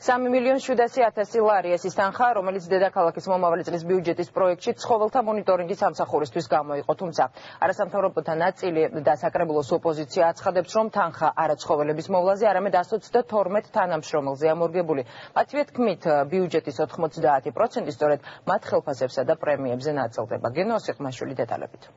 3,700,000 ლარი ეს ის თანხა, რომელიც დედაქალაქის მომავალი წლის ბიუჯეტის პროექტში ცხოველთა მონიტორინგის სამსახურისთვის გამოიყო, თუმცა არასამთავრობოთა ნაწილი და საკრებულოს ოპოზიცია აცხადებს, რომ თანხა არა ცხოველების მოვლაზე, არამედ 122 თანამშრომელზე ამორგებული. მათივე თქმით, ბიუჯეტის 90% სწორედ მათ ხელფასებსა და პრემიებზე ნაწილდება. გენო ოსიყმაშვილი დეტალებით.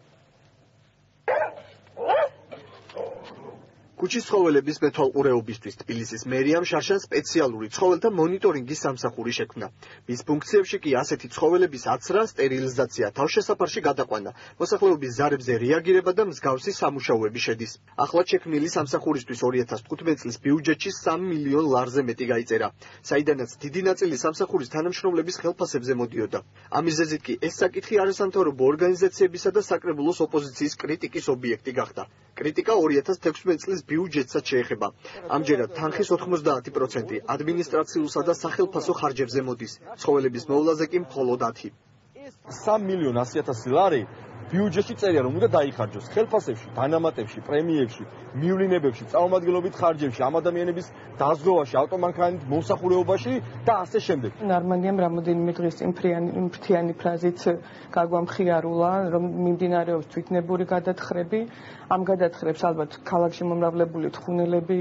კუჩის ცხოველების მეთვალყურეობისთვის თბილისის მერიამ შარშან სპეციალური ცხოველთა მონიტორინგის სამსახური შექმნა. მის ფუნქციებში კი ასეთი ცხოველების აცრა, სტერილიზაცია, თავშესაფარში გადაყვანა, მოსახლეობის ზარებზე რეაგირება და მსგავსი სამუშაოები შედის. ახლად შექმნილი სამსახურისთვის 2015 წლის ბიუჯეტში 3 მილიონ ლარზე მეტი გაიწერა, საიდანაც დიდი ნაწილი სამსახურის თანამშრომლების ხელფასებზე მოდიოდა. ამის ზეზით კი ეს საკითხი არასამთავრობო ორგანიზაციებისა და საკრებულოს ოპოზიციის კრიტიკის ობიექტი გახდა. კრიტიკა 2016 წლის ბიუჯეტსაც შეეხება. ამჯერად თანხის 90% ადმინისტრაციულსა და სახელფასო ხარჯებზე მოდის. ცხოველების მოვლაზე კი მხოლოდ 10. 3,100,000 ლარი ბიუჯეტში წერია, რომ უნდა დაიხარჯოს ხელფასებში, დანამატებში, პრემიებში, მივლინებებში, წამომადგენლობით ხარჯებში, ამ ადამიანების დაზღვევაში, ავტომანქანით მომსახურეობაში და ასე შემდეგ. ნარმანიამ რამოდენიმე დღის წინ ფრთიანი ფრაზით გაგვამხიარულა, რომ მიმდინარეობს თვითნებური გადათხრები. ამ გადათხრებს ალბათ ქალაქში მომრავლებული თხუნელები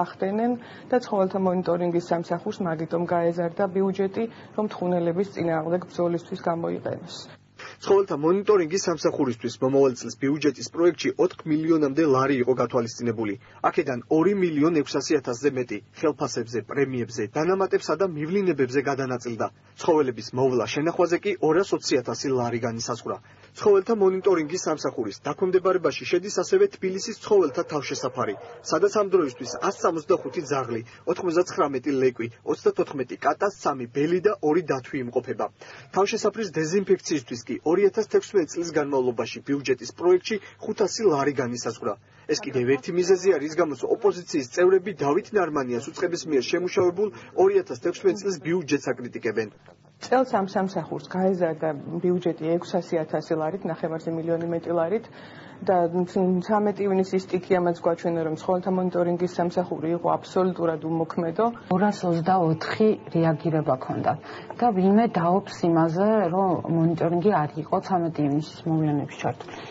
ახდენენ და ცხოველთა მონიტორინგის სამსახურს მაგიტომ გაეზარდა ბიუჯეტი, რომ თხუნელების წინააღმდეგ ბრძოლისთვის გამოიყენოს. ცხოველთა მონიტორინგის სამსახურისთვის მომავალ წლის ბიუჯეტის პროექტში 4 მილიონამდე ლარი იყო გათვალისწინებული. აქედან 2,600,000-ზე მეტი ხელფასებზე, პრემიებზე, დანამატებსა და მივლინებებზე გადანაწილდა. ცხოველების მოვლა შენახვაზე კი 220,000 ლარი განისაზღვრა. ცხოველთა მონიტორინგის სამსახურის დაქვემდებარებაში შედის ასევე თბილისის ცხოველთა თავშესაფარი, სადაც ამ დროისთვის 165 ძაღლი, 99 ლეკვი, 34 კატა, 3 ბელი და 2 დათვი იმყოფება. თავშესაფრის დეზინფექციისთვის კი 2016 წლის განმავლობაში ბიუჯეტის პროექტში 500 ლარი განისაზღვრა. ეს კიდევ ერთი მიზეზია, რის გამოც ოპოზიციის წევრები დავით ნარმანიას უწყების მიერ შემუშავებულ 2016 წლის ბიუჯეტს აკრიტიკებენ. წელს ამ სამსახურს გაეზარდა ბიუჯეტი 600,000 ლარით, ნახევარზე მილიონი მეტი ლარით და 13 ივნისის სტიქიამაც გვაჩვენა, რომ ცხოველთა მონიტორინგის სამსახური იყო აბსოლუტურად უმოქმედო. 224 რეაგირება ჰქონდა და ვინმე დაობს იმაზე, რომ მონიტორინგი არ იყო 13 ივნისის მოვლენებში ჩართული.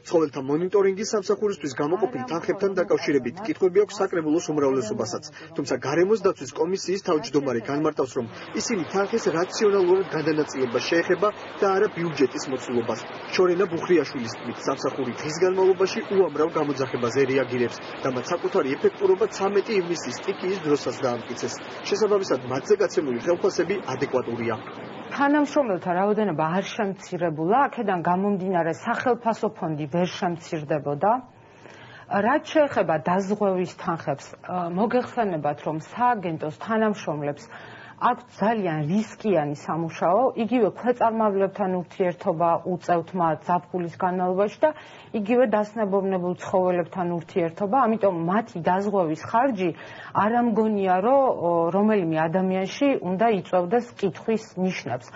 ცხოველთა მონიტორინგის სამსახურისთვის გამოყოფილ თანხებთან დაკავშირებით კითხვები აქვს საკრებულოს უმრავლესობასაც, თუმცა გარემოს დაცვის კომისიის თავმჯდომარე განმარტავს, რომ ისინი თანხის რაციონალურად გადანაწილებას შეეხება და არა ბიუჯეტის მოცულობას. შორენა ბუხრიაშვილის თქმით, სამსახური დღის განმავლობაში უამრავ გამოძახებაზე რეაგირებს და მათ საკუთარი ეფექტურობა 13 ივნისის სტიქიის დროსაც დაამტკიცეს. შესაბამისად, მათზე გაცემული ხელფასები ადეკვატურია. თანამშრომელთა რაოდენობა არ შემცირებულა, აქედან გამომდინარე სახელფასო ფონდი ვერ შემცირდებოდა. რაც შეეხება დაზღვევის თანხებს, მოგეხსენებათ, რომ სააგენტოს თანამშრომლებს აქვს ძალიან რისკიანი სამუშაო, იგივე ქვეწარმავლებთან ურთიერთობა უწევთ მათ ზაფხულის განმავლობაში და იგივე დასნებოვნებულ ცხოველებთან ურთიერთობა, ამიტომ მათი დაზღვევის ხარჯი არ ამგონია, რომ რომელიმე ადამიანში უნდა იწევდეს კითხვის ნიშნებს.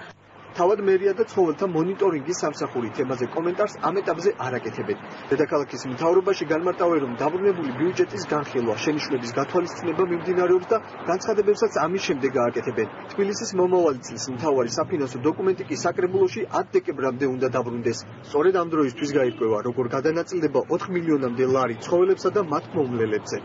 თავად მერია და ცხოველთა მონიტორინგის სამსახური თემაზე კომენტარს ამ ეტაპზე არ აკეთებენ. დედაქალაქის მთავრობაში განმარტავენ, რომ დაბრუნებული ბიუჯეტის განხილვა, შენიშვნების გათვალისწინება მიმდინარეობს და განცხადებებსაც ამის შემდეგ გააკეთებენ. თბილისის მომავალი წლის მთავარი საფინანსო დოკუმენტი კი საკრებულოში 10 დეკემბრამდე უნდა დაბრუნდეს. სწორედ ამ დროისთვის გაირკვევა, როგორ გადანაწილდება 4 მილიონამდე ლარი ცხოველებსა და მათ მომვლელებზე.